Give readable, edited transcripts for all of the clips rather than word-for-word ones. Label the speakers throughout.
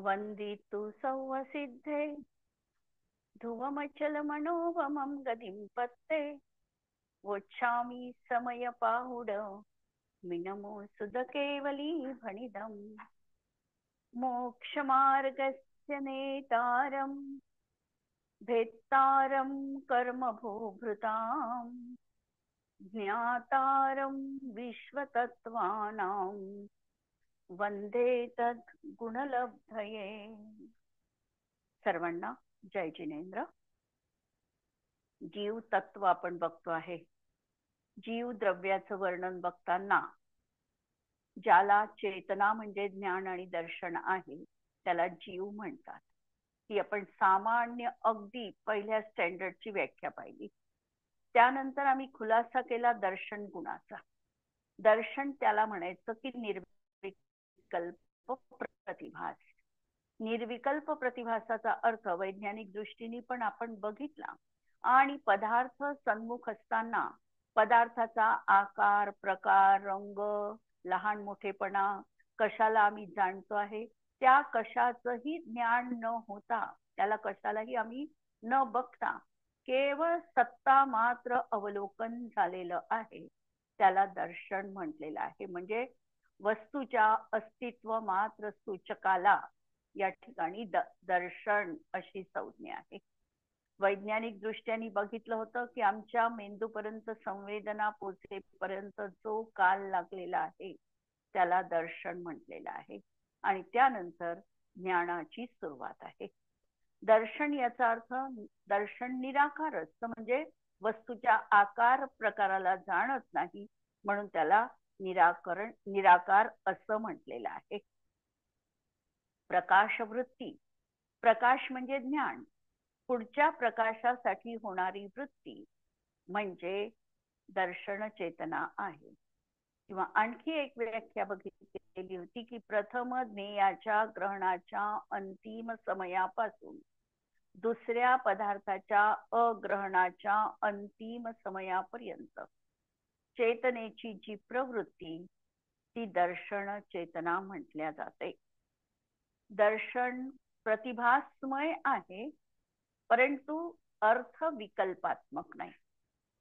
Speaker 1: वंदितु सौवसिद्धे ध्रुवमचल मनोभमं गतिं पत्ते वोच्छामि समयपाहुड मिनमो सुधकेवली भणिदम् मोक्षमार्गस्य नेतारं भेत्तारं कर्मभूभृतां ज्ञातारं विश्वतत्त्वानां वंदे तद्गुणलब्धये. सर्वांना जय जिनेंद्र. जीव तत्व आपण बघतो आहे. जीव द्रव्याचं वर्णन बघताना ज्याला चेतना म्हणजे ज्ञान आणि दर्शन आहे त्याला जीव म्हणतात. ही आपण सामान्य अगदी पहिल्या स्टँडर्डची व्याख्या पाहिली. त्यानंतर आम्ही खुलासा केला दर्शन गुणाचा. दर्शन त्याला म्हणायचं की निर्विकल्प प्रतिभास. निर्विकल्प प्रतिभासाचा अर्थ वैज्ञानिक दृष्टीने पण आपण बघितला. आणि पदार्थ सन्मुख असताना पदार्थाचा आकार, प्रकार, रंग, लहान मोठेपणा कशाला आम्ही जाणतो आहे त्या कशाचंही ज्ञान न होता, त्याला कशालाही आम्ही न बघता केवळ सत्ता मात्र अवलोकन झालेलं आहे त्याला दर्शन म्हटलेलं आहे. म्हणजे वस्तूच्या अस्तित्व मात्र सूचकाला या ठिकाणी दर्शन अशी संज्ञा आहे. वैज्ञानिक दृष्ट्याने बघितलं होतं की आमच्या मेंदूपर्यंत संवेदना पोहोचेपर्यंत जो काल लागलेला आहे त्याला दर्शन म्हटलेलं आहे. आणि त्यानंतर ज्ञानाची सुरुवात आहे. दर्शन याचा अर्थ दर्शन निराकार असतं, म्हणजे वस्तूच्या आकार प्रकाराला जाणत नाही म्हणून त्याला निराकार असं म्हटलेलं आहे. प्रकाशवृत्ती. प्रकाश म्हणजे ज्ञान. पुढच्या प्रकाशासाठी होणारी वृत्ती म्हणजे दर्शन चेतना आहे. किंवा आणखी एक व्याख्या बघितलेली होती की प्रथम ज्ञेयाच्या ग्रहणाच्या अंतिम समयापासून दुसऱ्या पदार्थाच्या अग्रहणाच्या अंतिम समयापर्यंत चेतनेची जी प्रवृत्ती ती दर्शन चेतना म्हटल्या जाते. दर्शन प्रतिभासमय आहे परंतु अर्थ विकल्पात्मक नाही.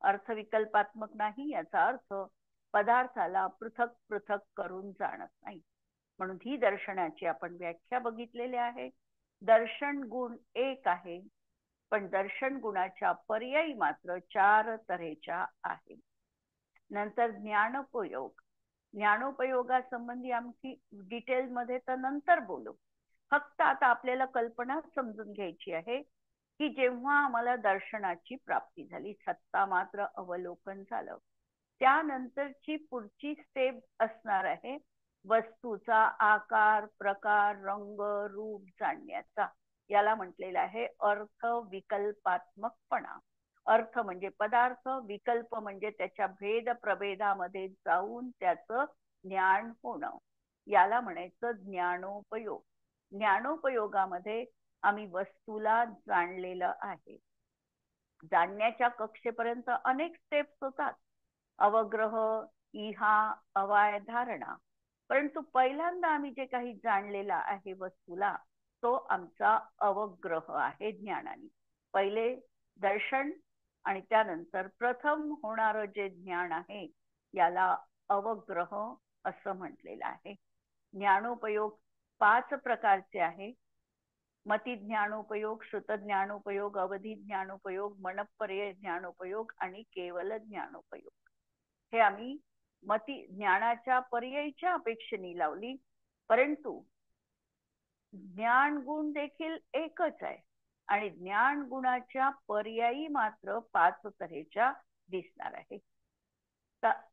Speaker 1: अर्थ विकल्पात्मक नाही याचा अर्थ पदार्थाला पृथक पृथक करून जाणत नाही. म्हणून ही दर्शनाची आपण व्याख्या बघितलेली आहे. दर्शन गुण एक आहे पण दर्शन गुणाच्या पर्यायी मात्र 4 तऱ्हेच्या आहे. नंतर ज्ञानोपयोग. ज्ञानोपयोगासंबंधी आमची डिटेलमध्ये तर नंतर बोलू. फक्त आता आपल्याला कल्पना समजून घ्यायची आहे की जेव्हा आम्हाला दर्शनाची प्राप्ती झाली, सत्ता मात्र अवलोकन झालं, त्यानंतरची पुढची स्टेप असणार आहे वस्तूचा आकार, प्रकार, रंग, रूप जाणण्याचा. याला म्हटलेलं आहे अर्थ विकल्पात्मकपणा. अर्थ म्हणजे पदार्थ, विकल्प म्हणजे त्याच्या भेद प्रभेदामध्ये जाऊन त्याचं ज्ञान होणं. याला म्हणायचं ज्ञानोपयोग. ज्ञानोपयोगामध्ये आम्ही वस्तूला जाणलेलं आहे. जाणण्याच्या कक्षेपर्यंत अनेक स्टेप्स होतात. अवग्रह, इहा, अवाय, धारणा. परंतु पहिल्यांदा आम्ही जे काही जाणलेला आहे वस्तूला तो आमचा अवग्रह आहे ज्ञानाने. पहिले दर्शन आणि त्यानंतर प्रथम होणारं जे ज्ञान आहे याला अवग्रह असं म्हटलेलं आहे. ज्ञानोपयोग 5 प्रकारचे आहे. मती ज्ञानोपयोग, श्रुत ज्ञानोपयोग, अवधी ज्ञानोपयोग, मनपर्यय ज्ञानोपयोग आणि केवल ज्ञानोपयोग. हे आम्ही मती ज्ञानाच्या पर्यायीच्या अपेक्षेने लावली, परंतु ज्ञान गुण देखील एकच आहे आणि ज्ञान गुणाच्या पर्यायी मात्र 5 तऱ्हेच्या दिसणार आहे.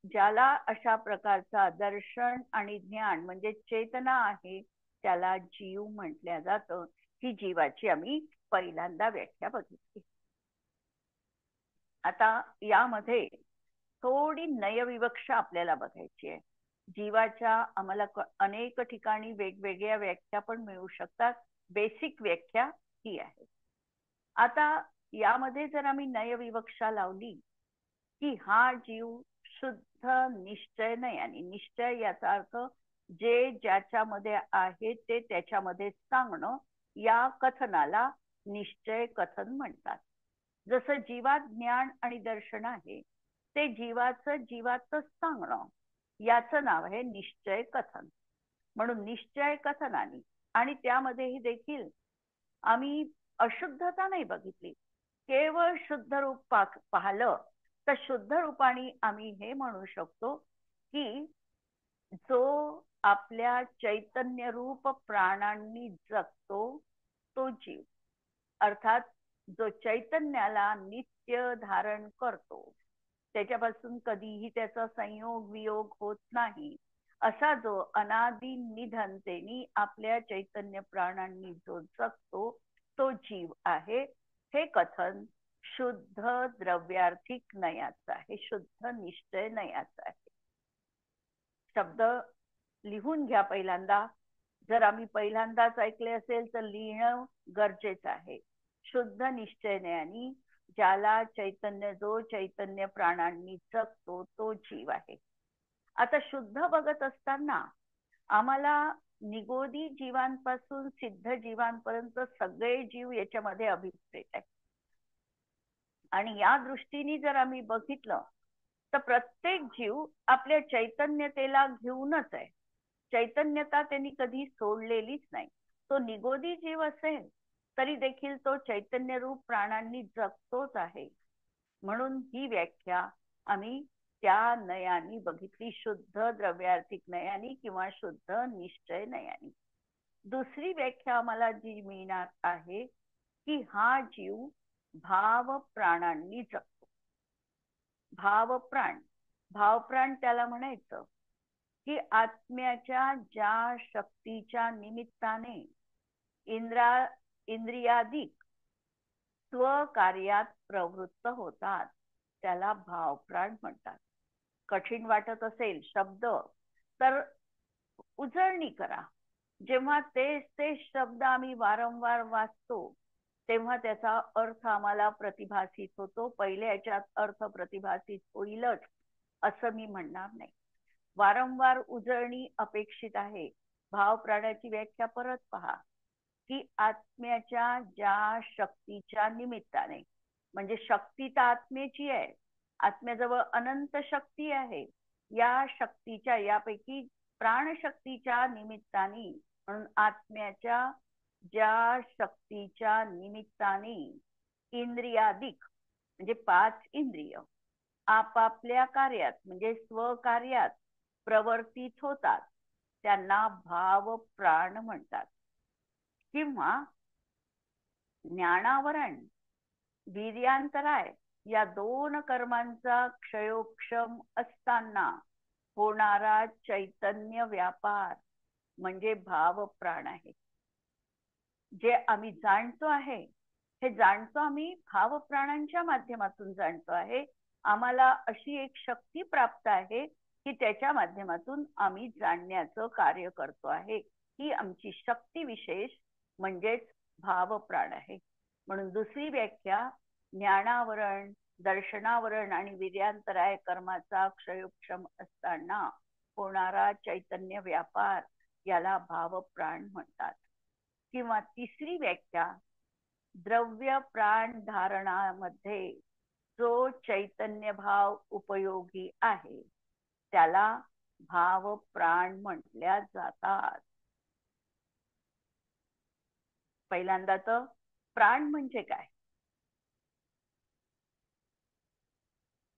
Speaker 1: ज्याला अशा प्रकारचा दर्शन आणि ज्ञान म्हणजे चेतना आहे त्याला जीव म्हटल्या जातं. ही जीवाची आम्ही पहिल्यांदा व्याख्या बघितली. आता यामध्ये थोडी नयविवक्षा आपल्याला बघायची आहे. जीवाच्या आम्हाला अनेक ठिकाणी वेगवेगळ्या व्याख्या पण मिळू शकतात. बेसिक व्याख्या ही आहे. आता यामध्ये जर आम्ही नयविवक्षा लावली की हा जीव शुद्ध निश्चय नाही, आणि निश्चय याचा अर्थ जे ज्याच्यामध्ये आहे ते त्याच्यामध्ये सांगणं, या कथनाला निश्चय कथन म्हणतात. जसं जीवात ज्ञान आणि दर्शन आहे, ते जीवाचं सांगणं, याचं नाव आहे निश्चय कथन. म्हणून निश्चय कथनाने, आणि त्यामध्येही देखील आम्ही अशुद्धता नाही बघितली, केवळ शुद्ध रूप पाहिलं तर शुद्ध रूपाने आम्ही हे म्हणू शकतो की जो आपल्या चैतन्य रूप प्राणांनी जगतो तो जीव, अर्थात जो चैतन्याला नित्य धारण करतो, त्याच्यापासून कधीही त्याचा संयोग वियोग होत नाही, असा जो अनादि निधनतेनी आपल्या चैतन्य प्राणांनी जो जगतो तो जीव आहे. हे कथन शुद्ध द्रव्यार्थिक नयाचं आहे, शुद्ध निश्चय नयाचं आहे. शब्द लिहून घ्या पहिल्यांदा. जर आम्ही पहिल्यांदाच ऐकले असेल तर लिहिणं गरजेचं आहे. शुद्ध निश्चयने, ज्याला चैतन्य, जो चैतन्य प्राणांनी जगतो तो जीव आहे. आता शुद्ध बघत असताना आम्हाला निगोदी जीवांपासून सिद्ध जीवांपर्यंत सगळे जीव याच्यामध्ये अभिप्रेत आहे. आणि या दृष्टीने जर आम्ही बघितलं तर प्रत्येक जीव आपल्या चैतन्यतेला घेऊनच आहे. चैतन्यता त्यांनी कधी सोडलेलीच नाही. तो निगोदी जीव असेल तरी देखील तो चैतन्य रूप प्राणांनी जगतोच आहे. म्हणून ही व्याख्या आम्ही त्या नयानी बघितली, शुद्ध द्रव्यार्थिक नयानी किंवा शुद्ध निश्चय नयानी. दुसरी व्याख्या आम्हाला जी मिळणार आहे की हा जीव भाव प्राणांनी जगतो. भावप्राण, भावप्राण त्याला म्हणायचं की आत्म्याच्या ज्या शक्तीच्या निमित्ताने इंद्रियाधिक स्वकार्यात प्रवृत्त होतात त्याला भावप्राण म्हणतात. कठीण वाटत असेल शब्द तर उजळणी करा. जेव्हा ते शब्द आम्ही वारंवार वाचतो तेव्हा त्याचा अर्थ आम्हाला प्रतिभासित होतो. पहिले याच्यात अर्थ प्रतिभासित होईलच असं मी म्हणणार नाही. वारंवार उजळणी अपेक्षित आहे. भाव प्राणाची व्याख्या परत पहा की आत्म्याच्या ज्या शक्तीच्या निमित्ताने, म्हणजे शक्ती तर आत्म्याची आहे, आत्म्याजवळ अनंत शक्ती आहे, या शक्तीच्या, यापैकी प्राणशक्तीच्या निमित्ताने, म्हणून आत्म्याच्या ज्या शक्तीच्या निमित्ताने इंद्रियाधिक म्हणजे 5 इंद्रिय आपापल्या कार्यात म्हणजे स्वकार्यात प्रवर्तित होतात त्यांना भाव प्राण म्हणतात. किंवा ज्ञानावरण, वीर्यांतराय या 2 कर्मांचा क्षयोक्षम असताना होणारा चैतन्य व्यापार म्हणजे भाव प्राण आहे. जे आम्ही जाणतो आहे, हे जाणतो आम्ही भाव प्राणांच्या माध्यमातून जाणतो आहे. आम्हाला अशी एक शक्ती प्राप्त आहे की त्याच्या माध्यमातून आम्ही जाणण्याचं कार्य करतो आहे. ही आमची शक्ती विशेष म्हणजेच भाव प्राण आहे. म्हणून दुसरी व्याख्या ज्ञानावरण, दर्शनावरण आणि वीर्यांतराय कर्माचा क्षयोक्षम असताना होणारा चैतन्य व्यापार याला भाव प्राण म्हणतात. किंवा तिसरी व्याख्या द्रव्य प्राण धारणामध्ये जो चैतन्य भाव उपयोगी आहे त्याला भाव प्राण म्हटल्या जातात. पहिल्यांदा तर प्राण म्हणजे काय?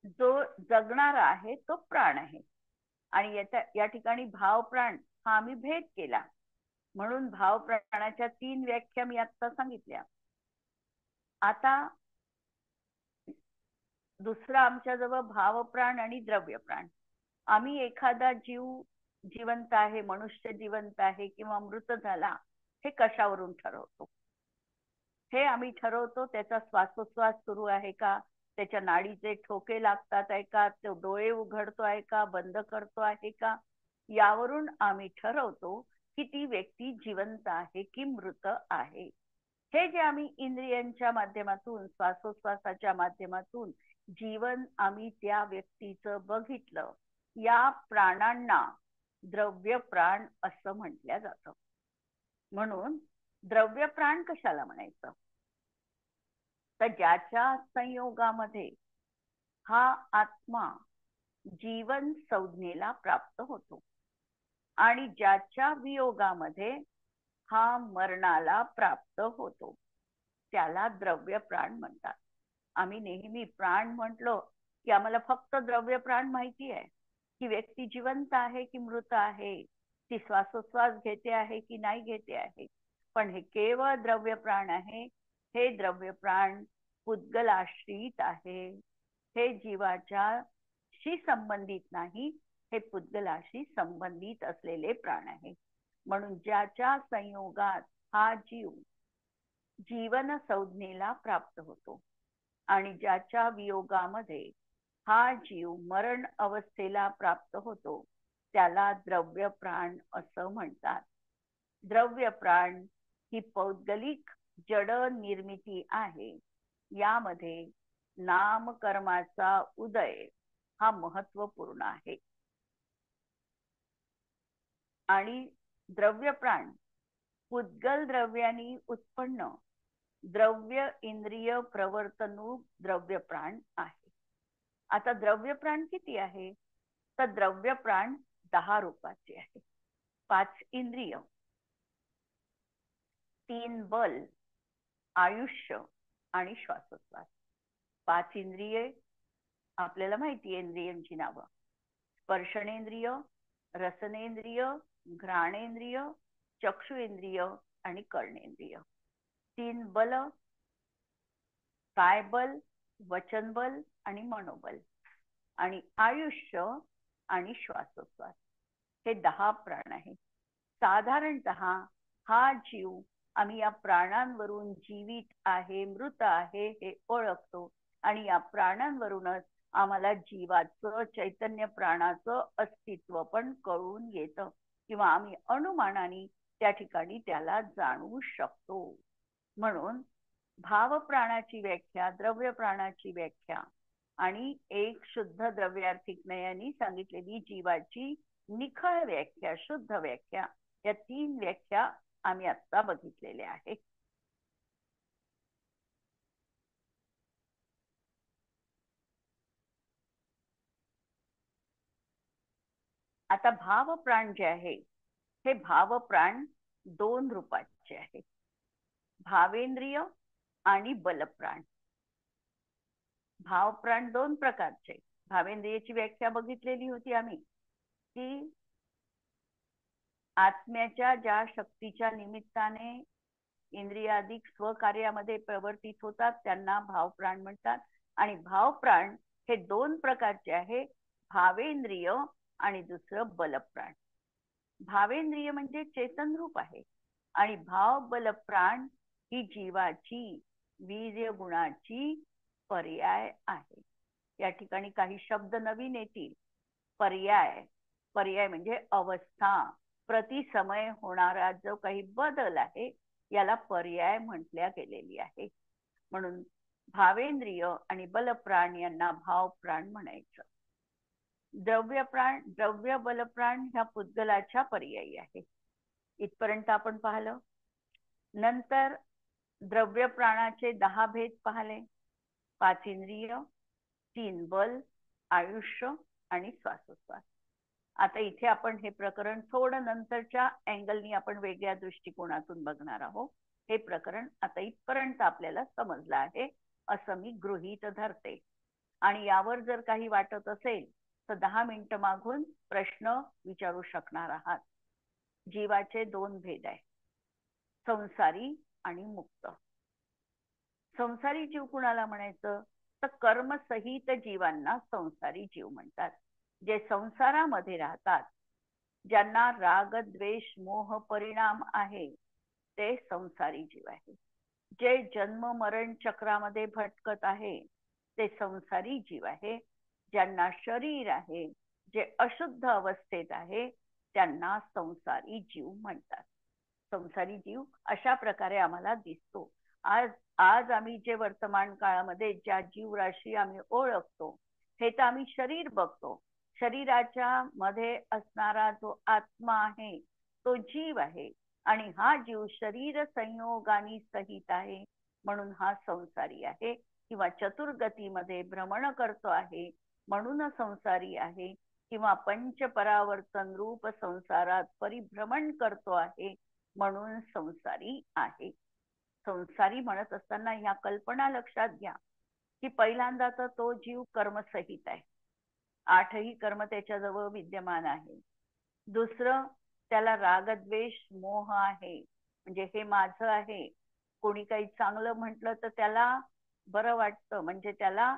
Speaker 1: जो जगणारा आहे तो प्राण आहे. आणि या ठिकाणी भाव प्राण हा आम्ही भेद केला म्हणून भाव प्राणाच्या 3 व्याख्या मी आता सांगितल्या. आता दुसरा आमच्याजवळ भावप्राण आणि द्रव्य प्राण. आम्ही एखादा जीव जिवंत आहे, मनुष्य जिवंत आहे किंवा मृत झाला हे कशावरून ठरवतो? हे आम्ही ठरवतो त्याचा श्वासोच्छ्वास सुरू आहे का, त्याच्या नाडीचे ठोके लागतात आहे का, तो डोळे उघडतो आहे का, बंद करतो आहे का, यावरून आम्ही ठरवतो की ती व्यक्ती जिवंत आहे की मृत आहे. हे जे आम्ही इंद्रियांच्या माध्यमातून, श्वासोच्छ्वासाच्या माध्यमातून जीवन आम्ही त्या व्यक्तीचं बघितलं, या प्राणांना द्रव्य प्राण असं म्हटलं जातं. म्हणून द्रव्य प्राण कशाला म्हणायचं, तर ज्याच्या संयोगामध्ये हा आत्मा जीवन संज्ञेला प्राप्त होतो आणि ज्याच्या वियोगामध्ये हा मरणाला प्राप्त होतो त्याला द्रव्य प्राण म्हणतात. आम्ही नेहमी प्राण म्हटलो की आम्हाला फक्त द्रव्य प्राण माहिती आहे, की व्यक्ती जिवंत आहे की मृत आहे, ती श्वासोश्वास घेते आहे की नाही घेते आहे. पण हे केवळ द्रव्य प्राण आहे. हे द्रव्य प्राण पुद्गलाश्रित आहे. हे जीवाच्या शी संबंधित नाही, हे पुद्गलाशी संबंधित असलेले प्राण आहे. म्हणून ज्याच्या संयोगात हा जीव जीवन संज्ञेला प्राप्त होतो आणि ज्याच्या वियोगामध्ये हा जीव मरण अवस्थेला प्राप्त होतो त्याला द्रव्य प्राण असं म्हणतात. द्रव्य प्राण ही पौद्गलिक जड निर्मिती आहे. यामध्ये नामकर्माचा उदय हा महत्वपूर्ण आहे. आणि द्रव्य प्राण पुद्गल द्रव्यांनी उत्पन्न द्रव्य इंद्रिय प्रवर्तनूक द्रव्य प्राण आहे. आता द्रव्य प्राण किती आहे, तर द्रव्य प्राण 10 रूपाचे आहे. 5 इंद्रिय, 3 बल, आयुष्य आणि श्वासोच्छ्वास. 5 इंद्रिये आपल्याला माहिती आहे, इंद्रियांची नावं: स्पर्शनेंद्रिय, रसनेंद्रिय, घ्राणेंद्रिय, चक्षुइंद्रिय आणि कर्णेंद्रिय. 3 बल: काय बल, वचन बल आणि मनोबल. आणि आयुष्य आणि श्वासोच्छ्वास. हे 10 प्राण आहे. साधारणतः हा जीव आम्ही या प्राणांवरून जीवित आहे मृत आहे हे ओळखतो आणि या प्राणांवरूनच आम्हाला जीवाचं चैतन्य प्राणाचं अस्तित्व पण कळून येतं किंवा आम्ही अनुमानाने त्या ठिकाणी त्याला जाणू शकतो. म्हणून भाव प्राणाची व्याख्या, द्रव्य प्राणाची व्याख्या आणि एक शुद्ध द्रव्यार्थिक नयानी सांगितलेली जीवाची निखळ व्याख्या, शुद्ध व्याख्या, या 3 व्याख्या आम्ही आता बघितलेल्या आहे. आता भाव प्राण जे आहे हे भाव प्राण 2 रूपाचे आहे: भावेंद्रिय आणि बलप्राण. भाव प्राण 2 प्रकारचे. भावेंद्रियाची व्याख्या बघितलेली होती आम्ही, की आत्म्याच्या ज्या शक्तीच्या निमित्ताने इंद्रियाधिक स्वकार्यामध्ये प्रवर्तित होतात त्यांना भावप्राण म्हणतात. आणि भावप्राण हे 2 प्रकारचे आहे: भावेंद्रिय आणि दुसरं बलप्राण. भावेंद्रिय म्हणजे चेतन रूप आहे आणि भाव बलप्राण ही जीवाची वीर्य गुणाची पर्याय आहे. या ठिकाणी काही शब्द नवीन येतील. पर्याय, पर्याय म्हणजे अवस्था, प्रति समय होणारा जो काही बदल आहे याला पर्याय म्हटल्या गेलेली आहे. म्हणून भावेंद्रिय आणि बलप्राण यांना भावप्राण म्हणायचं. द्रव्य प्राण, द्रव्य बलप्राण ह्या पुद्गलाच्या पर्यायी आहे. इथपर्यंत आपण पाहिलं. नंतर द्रव्य प्राणाचे 10 भेद पाहिले: 5 इंद्रिय, 3 बल, आयुष्य आणि श्वासोच्छ्वास. आता इथे आपण हे प्रकरण थोडं नंतरच्या अँगलनी आपण वेगळ्या दृष्टिकोनातून बघणार आहोत. हे प्रकरण आता इथपर्यंत आपल्याला समजलं आहे असं मी गृहीत धरते. आणि यावर जर काही वाटत असेल तर 10 मिनिटं मागून प्रश्न विचारू शकणार आहात. जीवाचे 2 भेद आहे: संसारी आणि मुक्त. संसारी जीव कुणाला म्हणायचं, तर कर्मसहित जीवांना संसारी जीव म्हणतात. जे संसारामध्ये राहतात, ज्यांना राग द्वेष मोह परिणाम आहे, ते संसारी जीव आहे. जे जन्म मरण चक्रामध्ये भटकत आहे ते संसारी जीव आहे. ज्यांना शरीर आहे, जे अशुद्ध अवस्थेत आहे, त्यांना संसारी जीव म्हणतात. संसारी जीव अशा प्रकारे आम्हाला दिसतो. आज आम्ही जे वर्तमान काळामध्ये ज्या जीवराशी आम्ही ओळखतो, हे तर आम्ही शरीर बघतो. शरीराच्या मध्ये असणारा जो आत्मा आहे तो जीव आहे आणि हा जीव शरीर संयोगानी सहित आहे म्हणून हा संसारी आहे किंवा चतुर्गतीमध्ये भ्रमण करतो आहे म्हणून संसारी आहे किंवा पंचपरावर्तन रूप संसारात परिभ्रमण करतो आहे म्हणून संसारी आहे. संसारी म्हणत असताना ह्या कल्पना लक्षात घ्या की पहिल्यांदा तर तो जीव कर्मसहित आहे. 8ही कर्म त्याच्याजवळ विद्यमान आहे. दुसरं, त्याला रागद्वेष मोह आहे. म्हणजे हे माझं आहे. कोणी काही चांगलं म्हटलं तर त्याला बरं वाटतं, म्हणजे त्याला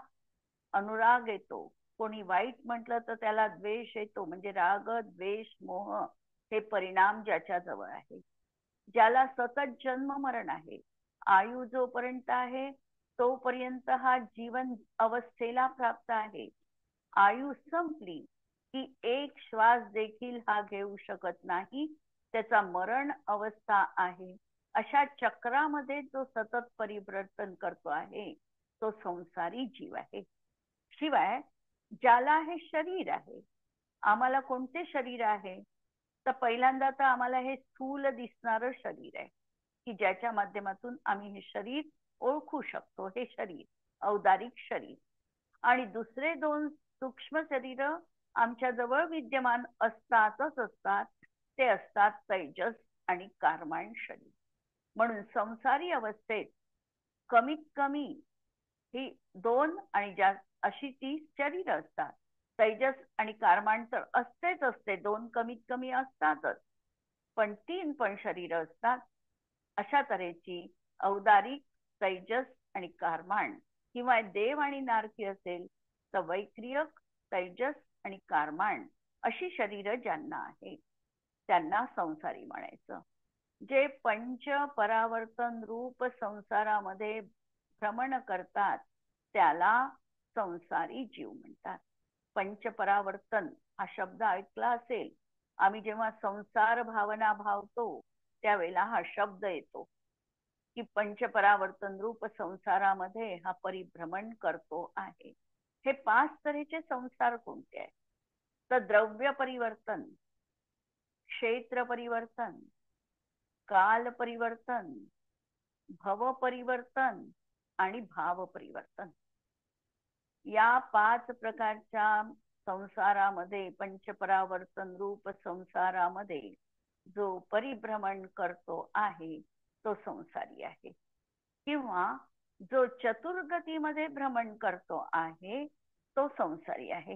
Speaker 1: अनुराग येतो. कोणी वाईट म्हटलं तर त्याला द्वेष येतो. म्हणजे राग द्वेष मोह हे परिणाम ज्याच्याजवळ आहे. ज्याला सतत जन्म मरण आहे, आयु जोपर्यंत आहे तोपर्यंत हा जीवन अवस्थेला प्राप्त आहे. आयु संपली की एक श्वास देखील हा घेऊ शकत नाही, त्याचा मरण अवस्था आहे. अशा चक्रामध्ये जो सतत परिवर्तन करतो आहे तो संसारी जीव आहे. शिवाय ज्याला हे शरीर आहे, आम्हाला कोणते शरीर आहे तर पहिल्यांदा तर आम्हाला हे स्थूल दिसणारं शरीर आहे की ज्याच्या माध्यमातून आम्ही हे शरीर ओळखू शकतो. हे शरीर औदारिक शरीर. आणि दुसरे दोन सूक्ष्म शरीर आमच्या जवळ विद्यमान असतातच असतात. ते असतात तैजस आणि कारमाण शरीर. म्हणून संसारी अवस्थेत कमीत कमी ही 2 आणि अशी 30 शरीर असतात. तैजस आणि कारमाण तर असतेच असते, 2 कमीत कमी असतातच, पण 3 पण शरीर असतात. अशा तऱ्हेची औदारिक, तैजस आणि कारमाण किंवा देव आणि नारकी असेल तर वैक्रियक, तैजस आणि कारमाण अशी शरीर ज्यांना आहे त्यांना संसारी म्हणायचं. जे पंच परावर्तन रूप संसारामध्ये भ्रमण करतात त्याला संसारी जीव म्हणतात. पंचपरावर्तन हा शब्द ऐकला असेल. आम्ही जेव्हा संसार भावना भावतो त्यावेळेला हा शब्द येतो की पंचपरावर्तन रूप संसारामध्ये हा परिभ्रमण करतो आहे. हे 5 तऱ्हेचे संसार कोणते आहेत तर द्रव्य परिवर्तन, क्षेत्र परिवर्तन, काल परिवर्तन, भव परिवर्तन आणि भाव परिवर्तन. या 5 प्रकारच्या संसारामध्ये, पंचपरावर्तन रूप संसारामध्ये जो परिभ्रमण करतो आहे तो संसारी आहे. किंवा जो चतुर्गतीमध्ये भ्रमण करतो आहे तो संसारी आहे.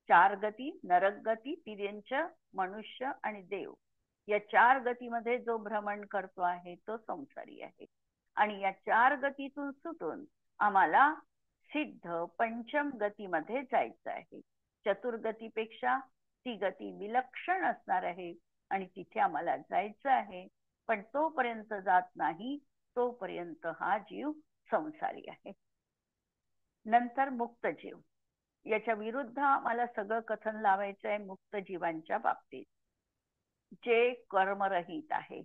Speaker 1: 4 गती, नरक गती, तिर्यंच, मनुष्य आणि देव या 4 गतीमध्ये जो भ्रमण करतो आहे तो संसारी आहे. आणि या 4 गतीतून सुटून आम्हाला सिद्ध पंचम गतीमध्ये जायचं आहे. चतुर्गतीपेक्षा ती गती विलक्षण असणार आहे आणि तिथे आम्हाला जायचं आहे. पण तोपर्यंत जात नाही तोपर्यंत हा जीव संसारी आहे. नंतर मुक्त जीव. याच्या विरुद्ध आम्हाला सगळं कथन लावायचं आहे मुक्त जीवांच्या बाबतीत. जे कर्मरहित आहे,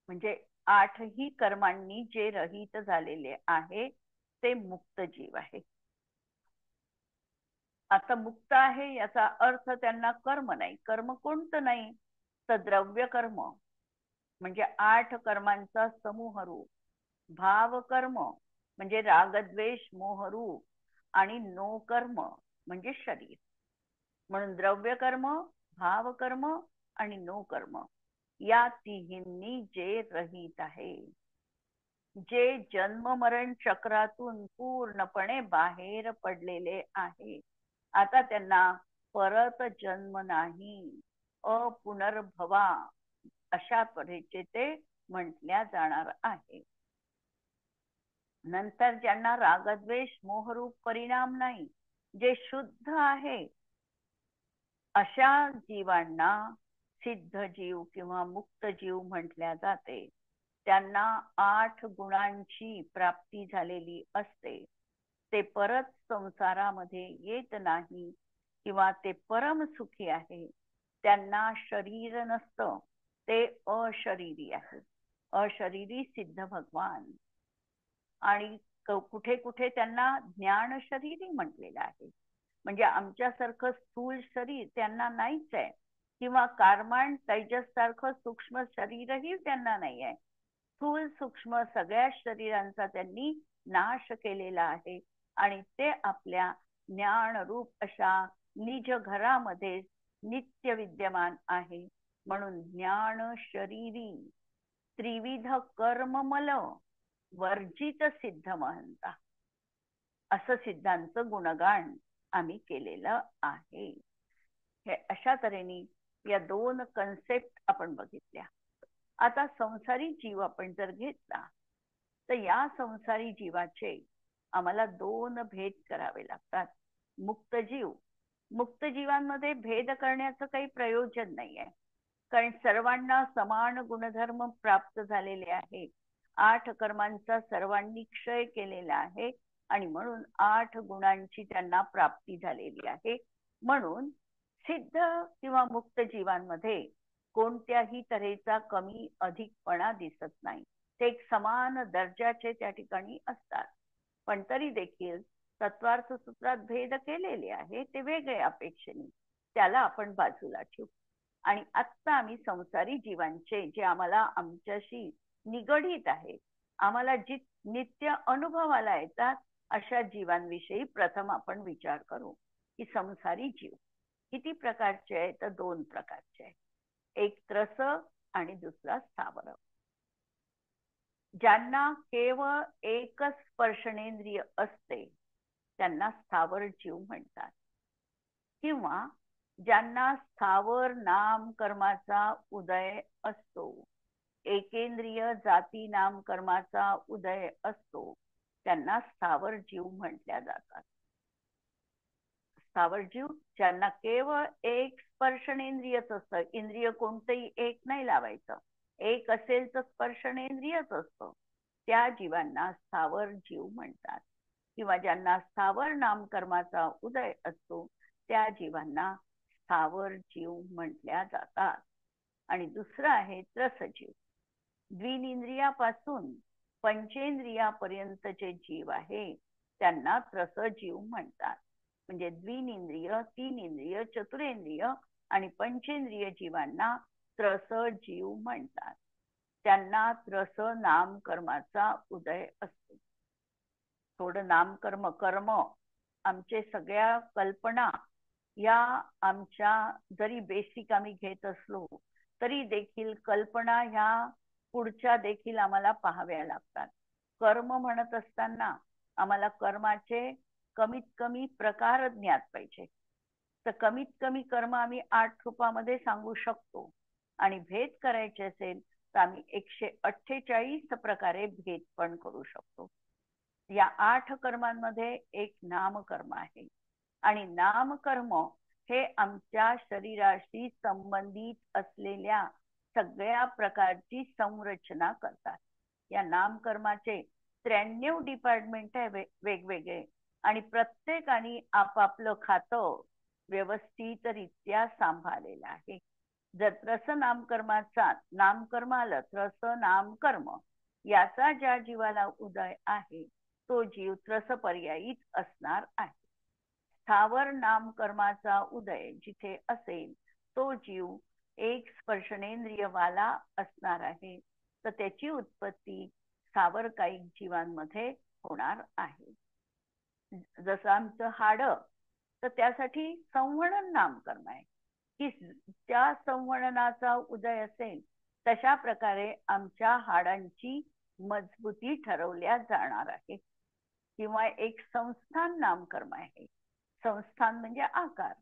Speaker 1: म्हणजे 8ही कर्मांनी जे रहित झालेले आहे ते मुक्त जीव आहे. आता मुक्त आहे याचा अर्थ त्यांना कर्म नाही. कर्म कोणतं नाही तर द्रव्य कर्म म्हणजे 8 कर्मांचा समूह रूप, भाव कर्म म्हणजे रागद्वेष मोह रूप आणि नो कर्म म्हणजे शरीर. म्हणून द्रव्य कर्म, भाव कर्म आणि नो कर्म या तिन्ही जे रहित आहे, जे जन्म मरण चक्रातून पूर्णपणे बाहेर पडलेले आहे. आता त्यांना परत जन्म नाही, अपुनर्भवा अशा तऱ्हेचे ते म्हटल्या जाणार आहे. नंतर ज्यांना रागद्वेष मोहरूप परिणाम नाही, जे शुद्ध आहे, अशा जीवांना सिद्ध जीव किंवा मुक्त जीव म्हटल्या जाते. त्यांना 8 गुणांची प्राप्ती झालेली असते. ते परत संसारामध्ये येत नाही किंवा ते परम सुखी आहे. त्यांना शरीर नसतं, ते अशरीरी आहे. अशरीरी सिद्ध भगवान. आणि कुठे कुठे त्यांना ज्ञान शरीरी म्हटलेलं आहे. म्हणजे आमच्यासारखं स्थूल शरीर त्यांना नाहीच आहे, किंवा कार्माण तेजस सारखं सूक्ष्म शरीरही त्यांना नाही आहे. स्थूल सूक्ष्म सगळ्या शरीरांचा त्यांनी नाश केलेला आहे आणि ते आपल्या ज्ञानरूप अशा निज घरामध्ये नित्य विद्यमान आहे. म्हणून ज्ञान शरीरी त्रिविध कर्ममल वर्जित सिद्ध महंता, असं सिद्धांचं गुणगान आम्ही केलेलं आहे. हे अशा तऱ्हेने या दोन कन्सेप्ट आपण बघितल्या. आता संसारी जीव आपण जर घेतला तर या संसारी जीवाचे आम्हाला दोन भेद करावे लागतात. मुक्त जीव, मुक्त जीवांमध्ये भेद करण्याचं काही प्रयोजन नाही आहे, कारण सर्वांना समान गुणधर्म प्राप्त झालेले आहे. 8 कर्मांचा सर्वांनी क्षय केलेला आहे आणि म्हणून 8 गुणांची त्यांना प्राप्ती झालेली आहे. म्हणून सिद्ध किंवा मुक्त जीवांमध्ये कोणत्याही तऱ्हेचा कमी अधिकपणा दिसत नाही. ते एक समान दर्जाचे त्या ठिकाणी असतात. पण तरी देखील तत्वार्थ सूत्रात भेद केलेले आहे, ते वेगळे अपेक्षेने, त्याला आपण बाजूला ठेवू. आणि आत्ता आम्ही संसारी जीवांचे, जे आम्हाला आमच्याशी निगडीत आहे, आम्हाला जी नित्य अनुभवाला येतात, अशा जीवांविषयी प्रथम आपण विचार करू की संसारी जीव किती प्रकारचे आहे. तर 2 प्रकारचे आहे. एक त्रस आणि दुसरा स्थावर. ज्यांना केवळ एकच स्पर्शनेंद्रिय असते त्यांना स्थावर जीव म्हणतात. किंवा ज्यांना स्थावर नाम कर्माचा उदय असतो, एकेंद्रिय जाती नाम कर्माचा उदय असतो, त्यांना स्थावर जीव म्हटल्या जातात. स्थावर जीव ज्यांना केवळ एक स्पर्शनेंद्रियच असतं, इंद्रिय कोणतंही एक नाही लावायचं, एक असेल तर स्पर्शनेंद्रियच असतं, त्या जीवांना स्थावर जीव म्हणतात. किंवा ज्यांना स्थावर नामकर्माचा उदय असतो त्या जीवांना स्थावर जीव म्हटल्या जातात. आणि दुसरं आहे त्रसजीव. द्विनिंद्रियापासून पंचेंद्रियापर्यंतचे जीव आहे त्यांना त्रसजीव म्हणतात. म्हणजे द्विनिंद्रिय, 3 इंद्रिय, चतुरेंद्रिय आणि पंचेंद्रिय जीवांना त्रसजीव म्हणतात. त्यांना त्रस नामकर्माचा उदय असतो. थोडं नामकर्म, कर्म, आमचे सगळ्या कल्पना या आमच्या जरी बेसिक आम्ही घेत असलो तरी देखील कल्पना ह्या पुढच्या देखील आम्हाला पाहाव्या लागतात. कर्म म्हणत असताना आम्हाला कर्माचे कमीत कमी प्रकार ज्ञात पाहिजे. तर कमीत कमी कर्म आम्ही 8 रूपामध्ये सांगू शकतो आणि भेद करायचे असेल तर आम्ही 148 प्रकारे भेद पण करू शकतो. या 8 कर्मांमध्ये एक नामकर्म आहे आणि नामकर्म हे आमच्या शरीराशी संबंधित असलेल्या सगळ्या प्रकारची संरचना करतात. या नामकर्माचे 93 डिपार्टमेंट आहे वेगवेगळे आणि प्रत्येकाने आपापलं खातं व्यवस्थितरित्या सांभाळलेलं आहे. जर त्रस नामकर्माचा नामकर्म आलं, त्रस नामकर्म याचा ज्या जीवाला उदय आहे तो जीव त्रस पर्यायीच असणार आहे. स्थावर नामकर्माचा उदय जिथे असेल तो जीव एक स्पर्शनेंद्रियवाला असणार आहे, तर त्याची उत्पत्ती स्थावरकायिक जीवांमध्ये होणार आहे. जसं आमचं हाड, तर त्यासाठी संवहन नामकर्म आहे की त्या संवहनाचा उदय असेल तशा प्रकारे आमच्या हाडांची मजबूती ठरवल्या जाणार आहे. किंवा एक संस्थान नामकर्म आहे. संस्थान म्हणजे आकार.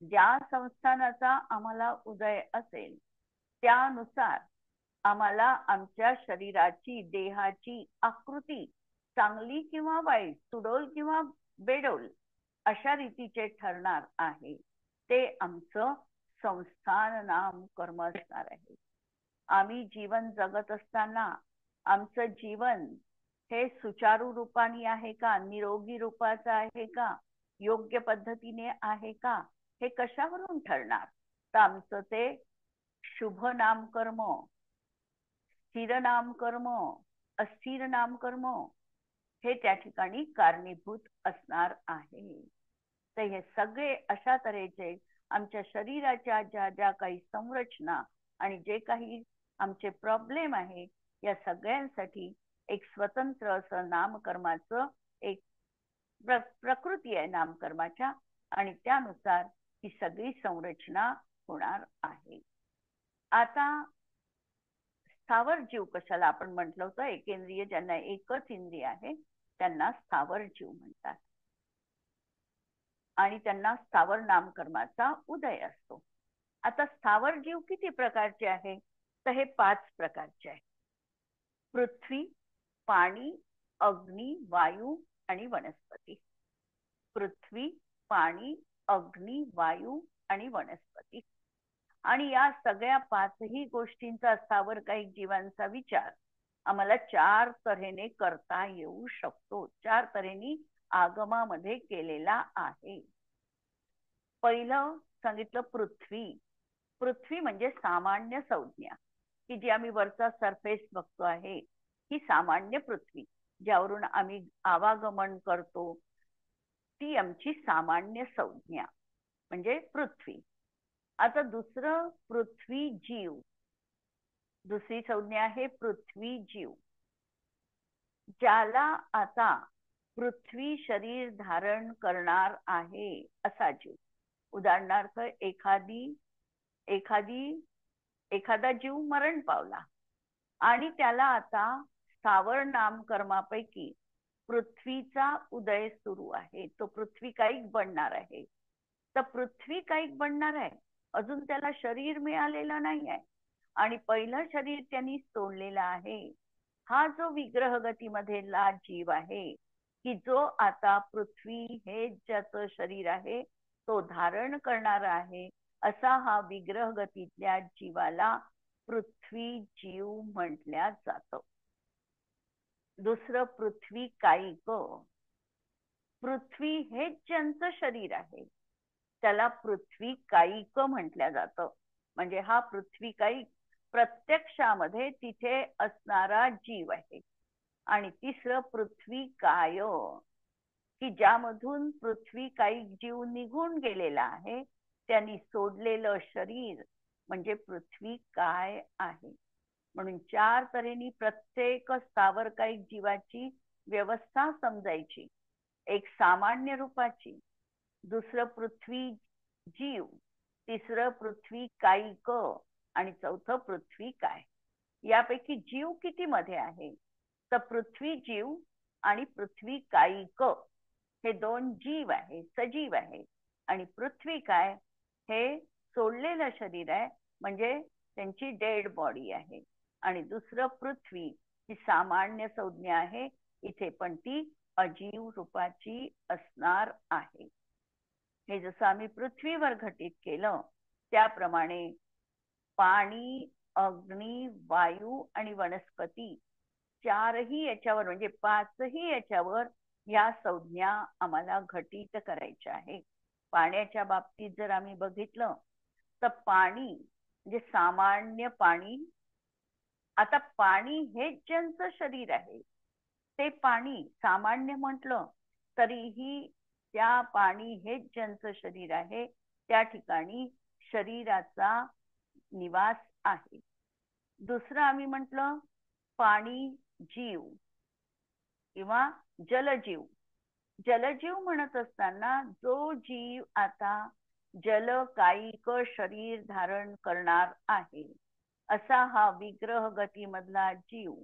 Speaker 1: ज्या संस्थानाचा आम्हाला उदय असेल त्यानुसार आम्हाला आमच्या शरीराची, देहाची आकृती चांगली किंवा वाईट, सुडोल किंवा बेडोल अशा रीतीचे ठरणार आहे. ते आमचं संस्थान नाम कर्म असणार आहे. आम्ही जीवन जगत असताना आमचं जीवन हे सुचारू रूपाने आहे का, निरोगी रूपाचं आहे का, योग्य पद्धतीने आहे का, हे कशावरून ठरणार? तर आमचं ते शुभ नामकर्म, स्थिर नामकर्म, अस्थिर नामकर्म हे त्या ठिकाणी कारणीभूत असणार आहे. तर हे सगळे अशा तऱ्हेचे आमच्या शरीराच्या ज्या ज्या काही संरचना आणि जे काही आमचे प्रॉब्लेम आहे या सगळ्यांसाठी एक स्वतंत्र असं नामकर्माचं एक प्रकृती आहे नामकर्माच्या, आणि त्यानुसार ही सगळी संरचना होणार आहे. आता स्थावर जीव कशाला आपण म्हटलं होतं, एकेंद्रिय ज्यांना एकच इंद्रिय आहे त्यांना स्थावर जीव म्हणतात आणि त्यांना स्थावर नामकर्माचा उदय असतो. आता स्थावर जीव किती प्रकारचे आहे, तर हे 5 प्रकारचे आहे. पृथ्वी, पाणी, अग्नी, वायू आणि वनस्पती. पृथ्वी, पाणी, अग्नी, वायू आणि वनस्पती. आणि या सगळ्या 5ही गोष्टींचा स्थावर काही जीवांचा विचार आम्हाला 4 तऱ्हेने करता येऊ शकतो. 4 तऱ्हेने आगमामध्ये केलेला आहे. पहिलं सांगितलं पृथ्वी. पृथ्वी म्हणजे सामान्य संज्ञा, की जी आम्ही वरचा सरफेस बघतो आहे ही सामान्य पृथ्वी, ज्यावरून आम्ही आवागमन करतो, ती आमची सामान्य संज्ञा म्हणजे पृथ्वी. आता दुसरं पृथ्वी जीव. दुसरी संज्ञा आहे पृथ्वी जीव, ज्याला आता पृथ्वी शरीर धारण करणार आहे असा जीव. उदाहरणार्थ एखादा जीव मरण पावला आणि त्याला आता स्थावर नामकर्मापैकी पृथ्वीचा उदय सुरू आहे, तो पृथ्वी काईक बनणार आहे. तर पृथ्वी काईक बनणार आहे, अजून त्याला शरीर मिळालेलं नाही आहे आणि पहिलं शरीर त्यांनी सोडलेलं आहे. हा जो विग्रह गतीमधला जीव आहे की जो आता पृथ्वी हे ज्याचं शरीर आहे तो धारण करणार आहे, असा हा विग्रह गतीतल्या जीवाला पृथ्वी जीव म्हटल्या जातं. दुसरं पृथ्वी कायिक. पृथ्वी हेच ज्यांचं शरीर आहे त्याला पृथ्वी कायिक म्हटल्या जातं. म्हणजे हा पृथ्वी कायिक प्रत्यक्षामध्ये तिथे असणारा जीव आहे. आणि तिसरं पृथ्वी काय, की ज्यामधून पृथ्वी कायिक जीव निघून गेलेला आहे, त्यांनी सोडलेलं शरीर म्हणजे पृथ्वी काय आहे. म्हणून 4 तऱ्हेनी प्रत्येक स्थावर कायिक जीवाची व्यवस्था समजायची. एक सामान्य रूपाची, दुसरं पृथ्वी जीव, तिसरं पृथ्वी कायिक आणि चौथं पृथ्वी काय. यापैकी जीव किती मध्ये आहे, तर पृथ्वी जीव आणि पृथ्वी कायिक हे 2 जीव आहे, सजीव आहे. आणि पृथ्वी काय हे सोडलेलं शरीर आहे, म्हणजे त्यांची डेड बॉडी आहे. आणि दुसरं पृथ्वी ही सामान्य संज्ञा आहे, इथे पण ती अजीव रूपाची असणार आहे. हे जसं आम्ही पृथ्वीवर घटित केलं त्याप्रमाणे पाणी, अग्नी, वायू आणि वनस्पती 4ही याच्यावर म्हणजे 5ही याच्यावर या संज्ञा आम्हाला घटित करायच्या आहे. पाण्याच्या बाबतीत जर आम्ही बघितलं तर पाणी म्हणजे सामान्य पाणी. आता पाणी हे ज्यांचं शरीर आहे ते पाणी सामान्य म्हटलं तरीही त्या पाणी हे ज्यांचं शरीर आहे त्या ठिकाणी शरीराचा निवास आहे. दुसरं आम्ही म्हटलं पाणी जीव किंवा जलजीव. जलजीव म्हणत असताना जो जीव आता जल कायिक शरीर धारण करणार आहे असा हा विग्रह गतीमधला जीव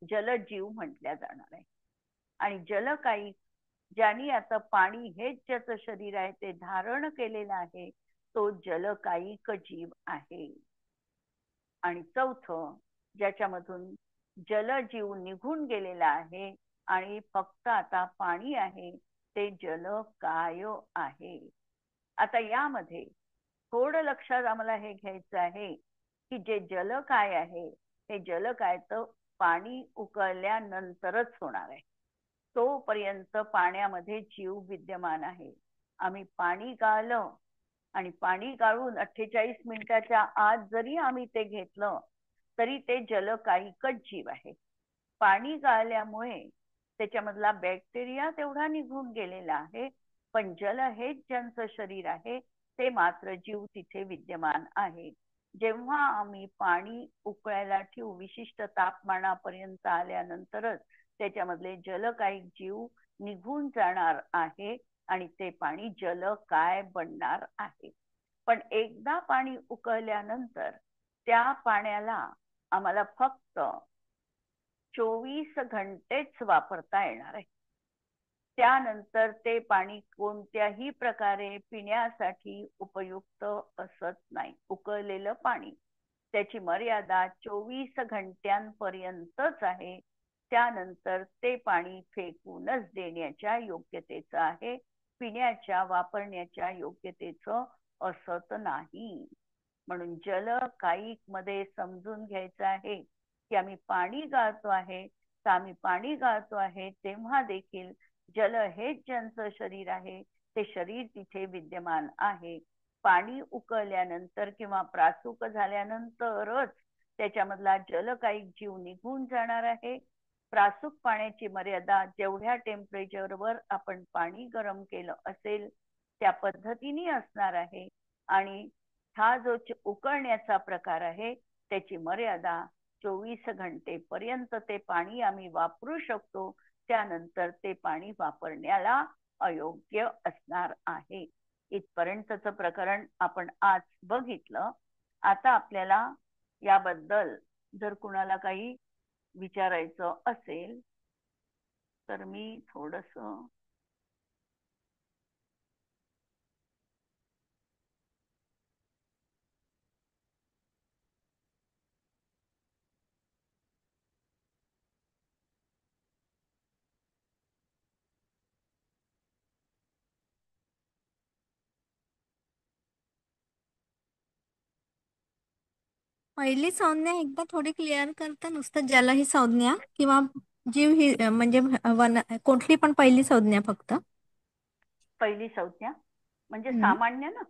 Speaker 1: जलजीव म्हटल्या जाणार आहे. आणि जलकायिक ज्यांनी आता पाणी हेच ज्याचं शरीर आहे ते धारण केलेलं आहे तो जलकायिक जीव आहे. आणि चौथं ज्याच्यामधून जलजीव निघून गेलेला आहे आणि फक्त आता पाणी आहे ते जलकाय आहे. आता यामध्ये थोडं लक्षात आम्हाला हे घ्यायचं आहे की जे जलकाय आहे हे जलकाय तर पाणी उकळल्यानंतरच होणार आहे. तोपर्यंत पाण्यामध्ये जीव विद्यमान आहे. आम्ही पाणी गाळलं आणि पाणी गाळून 48 मिनिटाच्या आत जरी आम्ही ते घेतलं तरी ते जलकायिकच जीव आहे. पाणी गाळल्यामुळे त्याच्यामधला बॅक्टेरिया तेवढा निघून गेलेला आहे पण जल हेच ज्यांचं शरीर आहे ते मात्र जीव तिथे विद्यमान आहे. जेव्हा आम्ही पाणी उकळायला ठेवू विशिष्ट तापमानापर्यंत आल्यानंतरच त्याच्यामधले जलकायिक जीव निघून जाणार आहे आणि ते पाणी जल काय बनणार आहे. पण एकदा पाणी उकळल्यानंतर त्या पाण्याला आम्हाला फक्त 24 घंटेच वापरता येणार आहे. त्यानंतर ते पाणी कोणत्याही प्रकारे पिण्यासाठी उपयुक्त असत नाही. उकळलेलं पाणी त्याची मर्यादा 24 घंट्यांपर्यंतच आहे. त्यानंतर ते पाणी फेकूनच देण्याच्या योग्यतेचं आहे, पिण्याच्या वापरण्याच्या योग्यतेचं असत नाही. म्हणून जलकायिक मध्ये समजून घ्यायचं आहे की आम्ही पाणी गाळतो आहे, तर आम्ही पाणी गाळतो आहे तेव्हा देखील जल हेच ज्यांचं शरीर आहे ते शरीर तिथे विद्यमान आहे. पाणी उकळल्यानंतर किंवा प्रासूक झाल्यानंतरच त्याच्यामधला जलकायिक जीव निघून जाणार आहे. प्रासूक पाण्याची मर्यादा जेवढ्या टेम्परेचरवर आपण पाणी गरम केलं असेल त्या पद्धतीने असणार आहे. आणि हा जो उकळण्याचा प्रकार आहे त्याची मर्यादा 24 घंटेपर्यंत ते पाणी आम्ही वापरू शकतो. त्यानंतर ते पाणी वापरण्याला अयोग्य असणार आहे. इथपर्यंतचं प्रकरण आपण आज बघितलं. आता आपल्याला याबद्दल जर कुणाला काही विचारायचं असेल तर मी थोडस
Speaker 2: पहिली संज्ञा एकदा थोडी क्लिअर करता. नुसतं जल ही संज्ञा किंवा जीव ही म्हणजे वन कुठली पण पहिली संज्ञा फक्त.
Speaker 1: पहिली संज्ञा म्हणजे
Speaker 2: हम्म.
Speaker 1: सामान्य ना.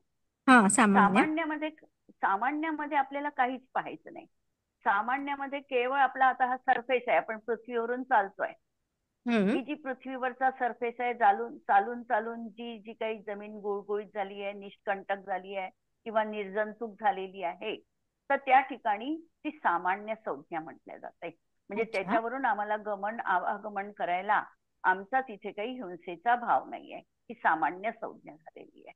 Speaker 2: हा सामान्य.
Speaker 1: सामान्यामध्ये आपल्याला काहीच पाहायचं नाही. सामान्यामध्ये केवळ आपला आता हा सरफेस आहे, आपण पृथ्वीवरून चालतोय.
Speaker 2: हम्म.
Speaker 1: ही जी पृथ्वीवरचा सरफेस आहे चालून चालून चालून जी जी काही जमीन गुळगुळीत झाली आहे, निष्कंटक झाली आहे किंवा निर्जंतुक झालेली आहे, तर त्या ठिकाणी ती सामान्य संज्ञा म्हटल्या जाते. म्हणजे
Speaker 2: अच्छा.
Speaker 1: त्याच्यावरून आम्हाला गमन आवागमन करायला आमचा तिथे काही हिंसेचा भाव नाहीये. ही सामान्य संज्ञा झालेली आहे.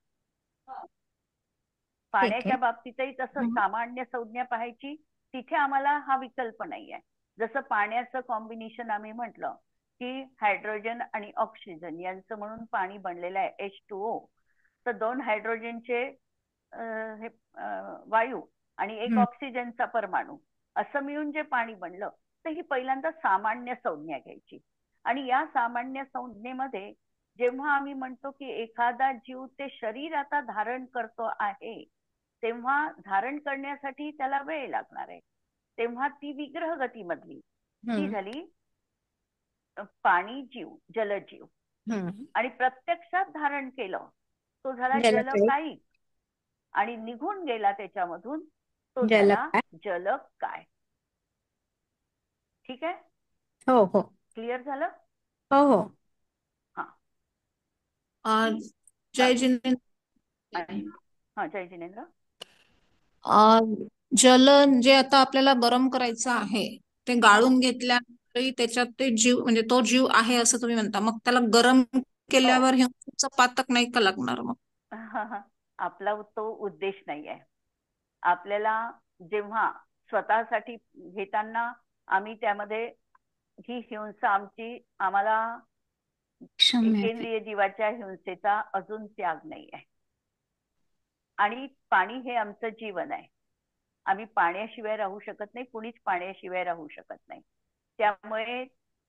Speaker 2: ठीक आहे.
Speaker 1: पाण्याच्या बाबतीतही तसं
Speaker 2: हम्म.
Speaker 1: सामान्य संज्ञा पाहायची. तिथे आम्हाला हा विकल्प नाहीये. जसं पाण्याचं कॉम्बिनेशन आम्ही म्हटलं की हायड्रोजन आणि ऑक्सिजन यांचं म्हणून पाणी बनलेलं आहे H2O. तर 2 हायड्रोजनचे हे वायू आणि एक
Speaker 2: हम्म.
Speaker 1: ऑक्सिजनचा परमाणू असं मिळून जे पाणी बनलं, तर ही पहिल्यांदा सामान्य संज्ञा घ्यायची. आणि या सामान्य संज्ञेमध्ये जेव्हा आम्ही म्हणतो की एखादा जीव ते शरीर आता धारण करतो आहे, तेव्हा धारण करण्यासाठी त्याला वेळ लागणार आहे. तेव्हा ती विग्रह गतीमधली ती
Speaker 2: हम्म.
Speaker 1: झाली पाणी जीव, जलजीव.
Speaker 2: हम्म.
Speaker 1: आणि प्रत्यक्षात धारण केलं तो झाला
Speaker 2: जलचय.
Speaker 1: जलकायिक. आणि निघून गेला त्याच्यामधून तो
Speaker 2: जल
Speaker 1: झाला
Speaker 2: काय.
Speaker 1: जलकाय. ठीक आहे,
Speaker 2: हो हो.
Speaker 1: क्लिअर झालं.
Speaker 2: हो हो.
Speaker 1: हा.
Speaker 3: जय जिनेंद्र.
Speaker 1: हा, जय जिनेंद्र.
Speaker 3: जल जे आता आपल्याला गरम करायचं आहे ते गाळून घेतल्यानंतरही त्याच्यात ते जीव म्हणजे तो जीव आहे असं तुम्ही म्हणता. मग त्याला गरम
Speaker 1: हो.
Speaker 3: केल्यावर हिंसेचं पातक नाही का लागणार मग?
Speaker 1: आपला तो उद्देश नाही आहे. आपल्याला जेव्हा स्वतःसाठी घेताना आम्ही त्यामध्ये ही हिंसा आम्हाला एकेंद्रिय जीवाच्या हिंसेचा अजून त्याग नाही आहे. आणि पाणी हे आमचं जीवन आहे. आम्ही पाण्याशिवाय राहू शकत नाही, कुणीच पाण्याशिवाय राहू शकत नाही. त्यामुळे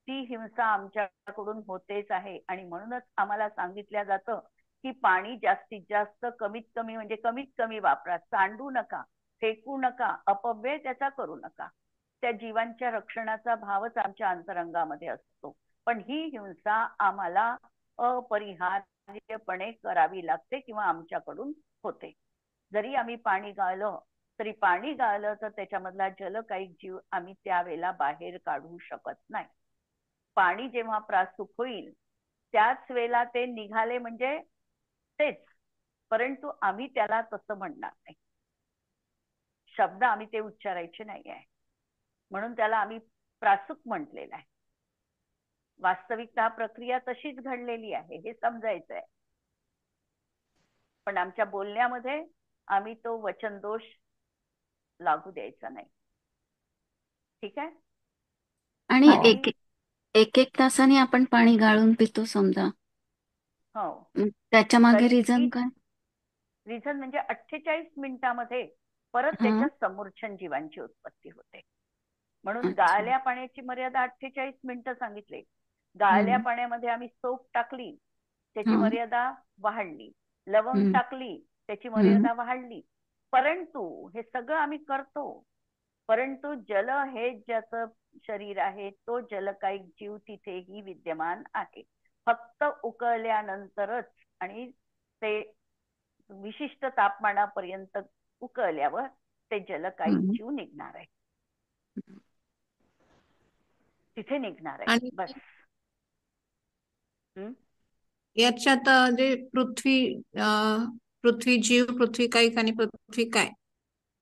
Speaker 1: ती हिंसा आमच्याकडून होतेच आहे. आणि म्हणूनच आम्हाला सांगितलं जातं की पाणी जास्तीत जास्त कमीत कमी म्हणजे कमीत कमी वापरा, सांडू नका, फेकू नका, अपव्यय त्याचा करू नका. त्या जीवांच्या रक्षणाचा भावच आमच्या अंतरंगामध्ये असतो. पण ही हिंसा आम्हाला अपरिहार्यपणे करावी लागते किंवा आमच्याकडून होते. जरी आम्ही पाणी गाळलं तरी पाणी गाळलं तर त्याच्यामधला जलकायिक जीव आम्ही त्यावेळेला बाहेर काढू शकत नाही. पाणी जेव्हा प्रासूक होईल त्याच वेळेला ते निघाले म्हणजे तेच, परंतु आम्ही त्याला तसं म्हणणार नाही. शब्द आम्ही ते उच्चारायचे नाही आहे, म्हणून त्याला आम्ही प्रासूक म्हटलेलं आहे. वास्तविकता प्रक्रिया तशीच घडलेली आहे हे समजायचं आहे, पण आमच्या बोलण्यामध्ये आम्ही तो वचनदोष लागू द्यायचा नाही. ठीक आहे.
Speaker 4: आणि
Speaker 1: आणि
Speaker 4: एक एक तासाने आपण पाणी गाळून पितो समजा,
Speaker 1: हो,
Speaker 4: त्याच्या मागे
Speaker 1: तरीही
Speaker 4: रिझन काय?
Speaker 1: रिझन म्हणजे 48 मिनिटामध्ये परत
Speaker 4: हा,
Speaker 1: त्याच्या समूर्छन जीवांची उत्पत्ती होते. म्हणून
Speaker 4: अच्छा.
Speaker 1: गाळल्या पाण्याची मर्यादा 48 मिनिटं सांगितले. गाळल्या
Speaker 4: हम्म,
Speaker 1: पाण्यामध्ये आम्ही सोप टाकली, त्याची
Speaker 4: हा,
Speaker 1: मर्यादा वाढली. लवंग
Speaker 4: हम्म,
Speaker 1: टाकली, त्याची
Speaker 4: हम्म,
Speaker 1: मर्यादा वाढली. परंतु हे सगळं आम्ही करतो, परंतु जल हे ज्याचं शरीर आहे तो जलकायिक जीव तिथेही विद्यमान आहे. फक्त उकळल्यानंतरच, आणि ते विशिष्ट तापमानापर्यंत उकळल्यावर ते जलकायिक
Speaker 4: हम्म.
Speaker 1: जीव निघणार आहे, तिथे निघणार आहे.
Speaker 3: आणि
Speaker 1: बस. हम्म.
Speaker 3: याच्यात जे पृथ्वी जीव, पृथ्वी कायिक आणि पृथ्वी काय,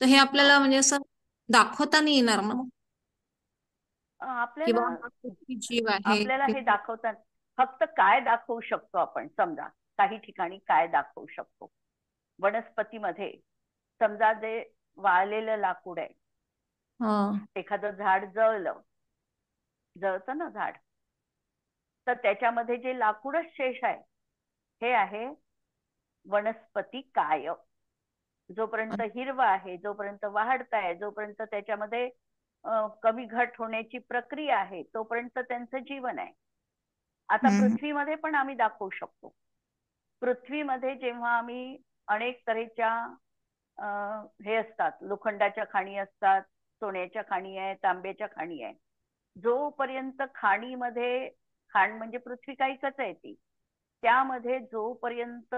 Speaker 3: तर हे
Speaker 1: हो.
Speaker 3: आपल्याला म्हणजे असं दाखवता नाही येणार ना मग,
Speaker 1: आपल्याला
Speaker 3: किंवा हा पृथ्वी जीव आहे
Speaker 1: आपल्याला हे दाखवतात. फक्त काय दाखवू शकतो आपण, समजा काही ठिकाणी काय दाखवू शकतो, वनस्पतीमध्ये समजा जे वाळलेलं लाकूड आहे, एखादं झाड जळतं ना झाड, तर त्याच्यामध्ये जे लाकूडच शेष आहे हे आहे वनस्पती काय. जोपर्यंत हिरवा आहे, जोपर्यंत वाढताय, जोपर्यंत त्याच्यामध्ये कमी घट होण्याची प्रक्रिया आहे, तोपर्यंत त्यांचं जीवन आहे. आता पृथ्वीमध्ये पण आम्ही दाखवू शकतो. पृथ्वीमध्ये जेव्हा आम्ही अनेक तऱ्हेच्या हे असतात, लोखंडाच्या खाणी असतात, सोन्याच्या खाणी आहे, तांब्याच्या खाणी आहे, जोपर्यंत खाणीमध्ये, खाण म्हणजे पृथ्वी काहीकच आहे ती, त्यामध्ये जोपर्यंत